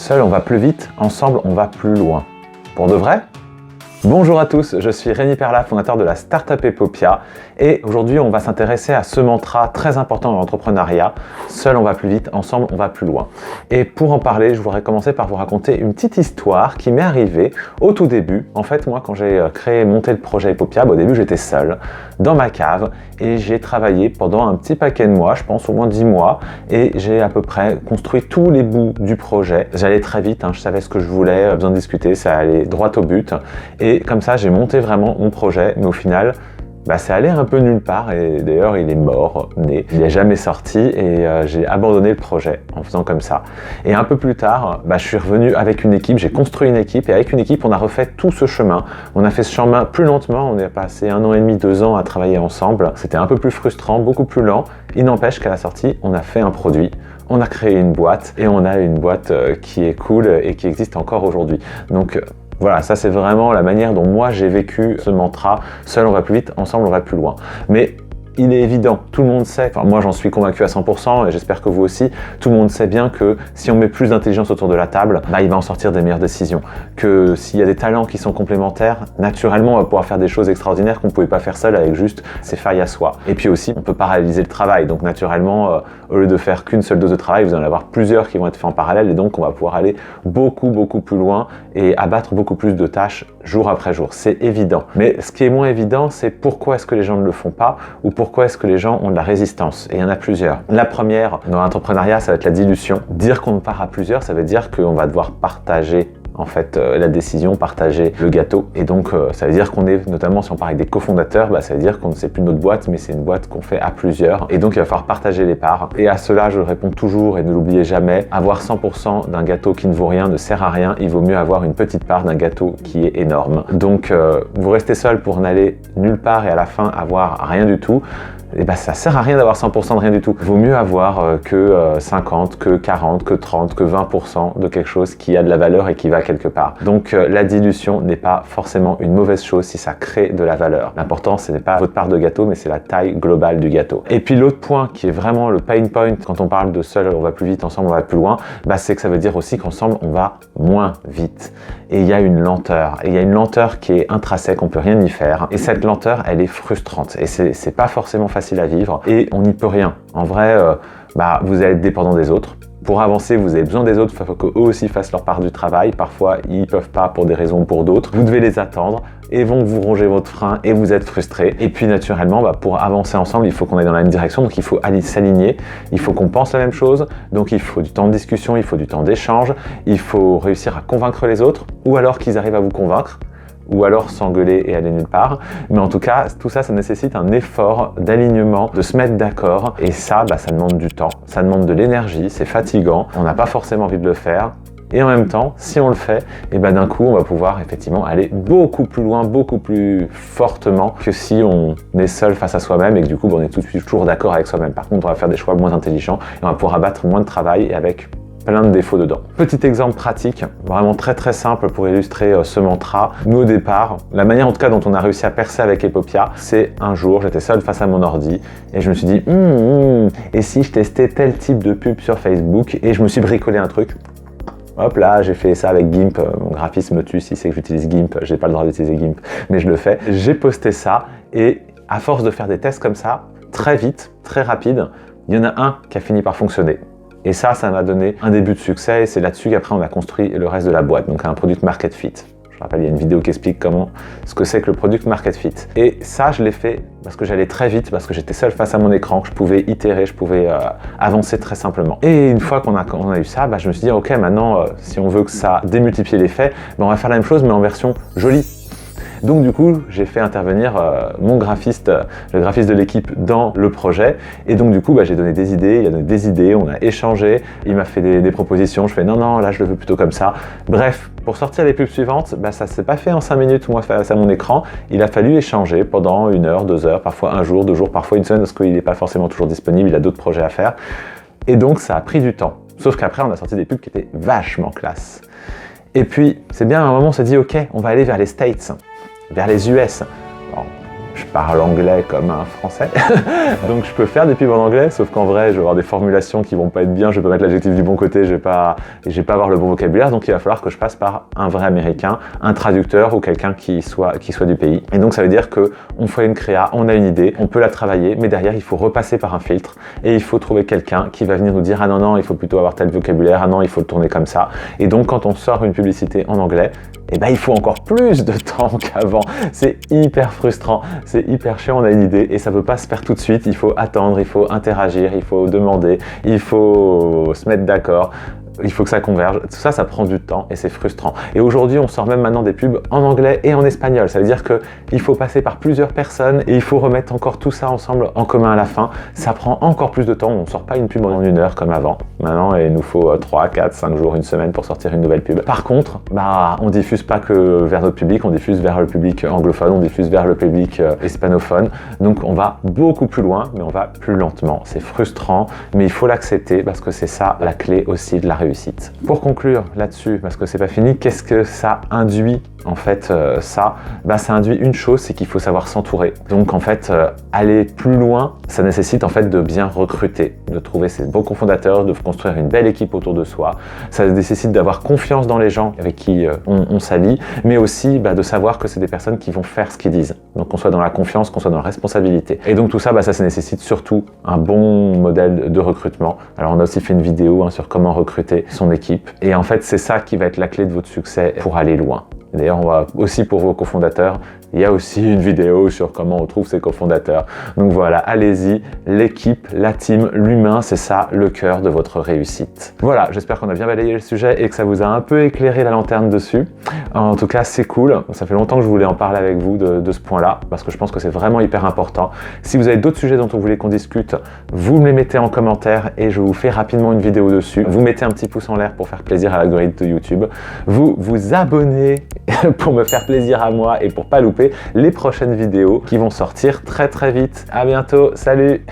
Seul on va plus vite, ensemble on va plus loin. Pour de vrai ? Bonjour à tous, je suis Rémi Perla, fondateur de la startup Epopia et aujourd'hui on va s'intéresser à ce mantra très important dans l'entrepreneuriat, seul on va plus vite, ensemble on va plus loin. Et pour en parler, je voudrais commencer par vous raconter une petite histoire qui m'est arrivée au tout début. En fait, moi quand j'ai monté le projet Epopia, au début j'étais seul dans ma cave et j'ai travaillé pendant un petit paquet de mois, je pense au moins 10 mois, et j'ai à peu près construit tous les bouts du projet. J'allais très vite, je savais ce que je voulais, besoin de discuter, ça allait droit au but. Et comme ça, j'ai monté vraiment mon projet, mais au final, ça allait un peu nulle part et d'ailleurs, il est mort, né. Il n'est jamais sorti et j'ai abandonné le projet en faisant comme ça. Et un peu plus tard, je suis revenu avec une équipe, j'ai construit une équipe et avec une équipe, on a refait tout ce chemin. On a fait ce chemin plus lentement, on est passé 1 an et demi, 2 ans à travailler ensemble. C'était un peu plus frustrant, beaucoup plus lent. Il n'empêche qu'à la sortie, on a fait un produit. On a créé une boîte et on a une boîte qui est cool et qui existe encore aujourd'hui. Donc voilà, ça c'est vraiment la manière dont moi j'ai vécu ce mantra, seul on va plus vite, ensemble on va plus loin. Mais il est évident, tout le monde sait, moi j'en suis convaincu à 100% et j'espère que vous aussi, tout le monde sait bien que si on met plus d'intelligence autour de la table, il va en sortir des meilleures décisions. Que s'il y a des talents qui sont complémentaires, naturellement on va pouvoir faire des choses extraordinaires qu'on ne pouvait pas faire seul avec juste ses failles à soi. Et puis aussi, on peut paralléliser le travail, donc naturellement, au lieu de faire qu'une seule dose de travail, vous allez en avoir plusieurs qui vont être faits en parallèle et donc on va pouvoir aller beaucoup plus loin et abattre beaucoup plus de tâches jour après jour, c'est évident. Mais ce qui est moins évident, c'est pourquoi est-ce que les gens ne le font pas ou pourquoi est-ce que les gens ont de la résistance. Et il y en a plusieurs. La première, dans l'entrepreneuriat, ça va être la dilution. Dire qu'on part à plusieurs, ça veut dire qu'on va devoir partager la décision, partager le gâteau. Et donc, ça veut dire qu'on est, notamment si on part avec des cofondateurs, ça veut dire qu'on ne sait plus notre boîte, mais c'est une boîte qu'on fait à plusieurs. Et donc, il va falloir partager les parts. Et à cela, je réponds toujours, et ne l'oubliez jamais, avoir 100% d'un gâteau qui ne vaut rien ne sert à rien. Il vaut mieux avoir une petite part d'un gâteau qui est énorme. Donc, vous restez seul pour n'aller nulle part et à la fin avoir rien du tout. Et ça sert à rien d'avoir 100% de rien du tout. Il vaut mieux avoir que 50, que 40, que 30, que 20% de quelque chose qui a de la valeur et qui va quelque part. Donc la dilution n'est pas forcément une mauvaise chose si ça crée de la valeur. L'important, ce n'est pas votre part de gâteau, mais c'est la taille globale du gâteau. Et puis l'autre point qui est vraiment le pain point quand on parle de seul, on va plus vite, ensemble, on va plus loin, c'est que ça veut dire aussi qu'ensemble, on va moins vite. Et il y a une lenteur. Et il y a une lenteur qui est intrinsèque, on peut rien y faire. Et cette lenteur, elle est frustrante. Et c'est pas forcément facile à vivre et on n'y peut rien. En vrai, vous allez être dépendant des autres. Pour avancer, vous avez besoin des autres, il faut qu'eux aussi fassent leur part du travail. Parfois, ils ne peuvent pas pour des raisons ou pour d'autres. Vous devez les attendre et vont vous ronger votre frein et vous êtes frustré. Et puis naturellement, pour avancer ensemble, il faut qu'on aille dans la même direction, donc il faut aller s'aligner, il faut qu'on pense la même chose, donc il faut du temps de discussion, il faut du temps d'échange, il faut réussir à convaincre les autres ou alors qu'ils arrivent à vous convaincre, ou alors s'engueuler et aller nulle part. Mais en tout cas, tout ça, ça nécessite un effort d'alignement, de se mettre d'accord. Et ça, ça demande du temps, ça demande de l'énergie, c'est fatigant, on n'a pas forcément envie de le faire. Et en même temps, si on le fait, d'un coup, on va pouvoir effectivement aller beaucoup plus loin, beaucoup plus fortement que si on est seul face à soi-même et que du coup, on est tout de suite toujours d'accord avec soi-même. Par contre, on va faire des choix moins intelligents et on va pouvoir abattre moins de travail et avec plein de défauts dedans. Petit exemple pratique, vraiment très simple pour illustrer ce mantra. Nous au départ, la manière en tout cas dont on a réussi à percer avec Epopia, c'est un jour, j'étais seul face à mon ordi et je me suis dit et si je testais tel type de pub sur Facebook, et je me suis bricolé un truc. Hop là, j'ai fait ça avec GIMP, mon graphisme me tue si c'est que j'utilise GIMP, j'ai pas le droit d'utiliser GIMP, mais je le fais. J'ai posté ça et à force de faire des tests comme ça, très vite, très rapide, il y en a un qui a fini par fonctionner. Et ça m'a donné un début de succès et c'est là-dessus qu'après on a construit le reste de la boîte, donc un product market fit. Je rappelle, il y a une vidéo qui explique ce que c'est que le product market fit. Et ça, je l'ai fait parce que j'allais très vite, parce que j'étais seul face à mon écran, que je pouvais itérer, je pouvais avancer très simplement. Et une fois qu'on a eu ça, je me suis dit, ok, maintenant, si on veut que ça démultiplie l'effet, on va faire la même chose, mais en version jolie. Donc du coup, j'ai fait intervenir mon graphiste, le graphiste de l'équipe dans le projet. Et donc du coup, j'ai donné des idées, il a donné des idées, on a échangé, il m'a fait des propositions, je fais non, là je le veux plutôt comme ça. Bref, pour sortir les pubs suivantes, ça s'est pas fait en 5 minutes, moi face à mon écran. Il a fallu échanger pendant 1 heure, 2 heures, parfois 1 jour, 2 jours, parfois 1 semaine, parce qu'il n'est pas forcément toujours disponible, il a d'autres projets à faire. Et donc ça a pris du temps. Sauf qu'après, on a sorti des pubs qui étaient vachement classe. Et puis, c'est bien, à un moment, on s'est dit, ok, on va aller vers les States, vers les US. Alors, je parle anglais comme un français, donc je peux faire des pubs en anglais, sauf qu'en vrai, je vais avoir des formulations qui vont pas être bien, je vais pas mettre l'adjectif du bon côté, je vais pas avoir le bon vocabulaire, donc il va falloir que je passe par un vrai américain, un traducteur ou quelqu'un qui soit du pays. Et donc ça veut dire que on fait une créa, on a une idée, on peut la travailler, mais derrière il faut repasser par un filtre et il faut trouver quelqu'un qui va venir nous dire ah non, il faut plutôt avoir tel vocabulaire, ah non, il faut le tourner comme ça. Et donc quand on sort une publicité en anglais, eh ben, il faut encore plus de temps qu'avant. C'est hyper frustrant, c'est hyper chiant, on a une idée et ça ne peut pas se faire tout de suite. Il faut attendre, il faut interagir, il faut demander, il faut se mettre d'accord. Il faut que ça converge, tout ça, ça prend du temps et c'est frustrant. Et aujourd'hui, on sort même maintenant des pubs en anglais et en espagnol. Ça veut dire qu'il faut passer par plusieurs personnes et il faut remettre encore tout ça ensemble en commun à la fin. Ça prend encore plus de temps. On ne sort pas une pub en 1 heure comme avant. Maintenant, il nous faut 3, 4, 5 jours, une semaine pour sortir une nouvelle pub. Par contre, on diffuse pas que vers notre public, on diffuse vers le public anglophone, on diffuse vers le public hispanophone. Donc on va beaucoup plus loin, mais on va plus lentement. C'est frustrant, mais il faut l'accepter parce que c'est ça la clé aussi de la réussite. Pour conclure là-dessus, parce que c'est pas fini, qu'est-ce que ça induit en fait ça induit une chose, c'est qu'il faut savoir s'entourer. Donc en fait, aller plus loin, ça nécessite en fait de bien recruter, de trouver ses bons cofondateurs, de construire une belle équipe autour de soi. Ça nécessite d'avoir confiance dans les gens avec qui on s'allie, mais aussi de savoir que c'est des personnes qui vont faire ce qu'ils disent. Donc qu'on soit dans la confiance, qu'on soit dans la responsabilité. Et donc tout ça, ça nécessite surtout un bon modèle de recrutement. Alors on a aussi fait une vidéo sur comment recruter son équipe. Et en fait, c'est ça qui va être la clé de votre succès pour aller loin. D'ailleurs, on va aussi pour vos cofondateurs, il y a aussi une vidéo sur comment on trouve ses cofondateurs. Donc voilà, allez-y, l'équipe, la team, l'humain, c'est ça le cœur de votre réussite. Voilà, j'espère qu'on a bien balayé le sujet et que ça vous a un peu éclairé la lanterne dessus. En tout cas, c'est cool. Ça fait longtemps que je voulais en parler avec vous de ce point-là, parce que je pense que c'est vraiment hyper important. Si vous avez d'autres sujets dont vous voulez qu'on discute, vous me les mettez en commentaire et je vous fais rapidement une vidéo dessus. Vous mettez un petit pouce en l'air pour faire plaisir à l'algorithme de YouTube. Vous vous abonnez pour me faire plaisir à moi et pour pas louper les prochaines vidéos qui vont sortir très vite. À bientôt, salut!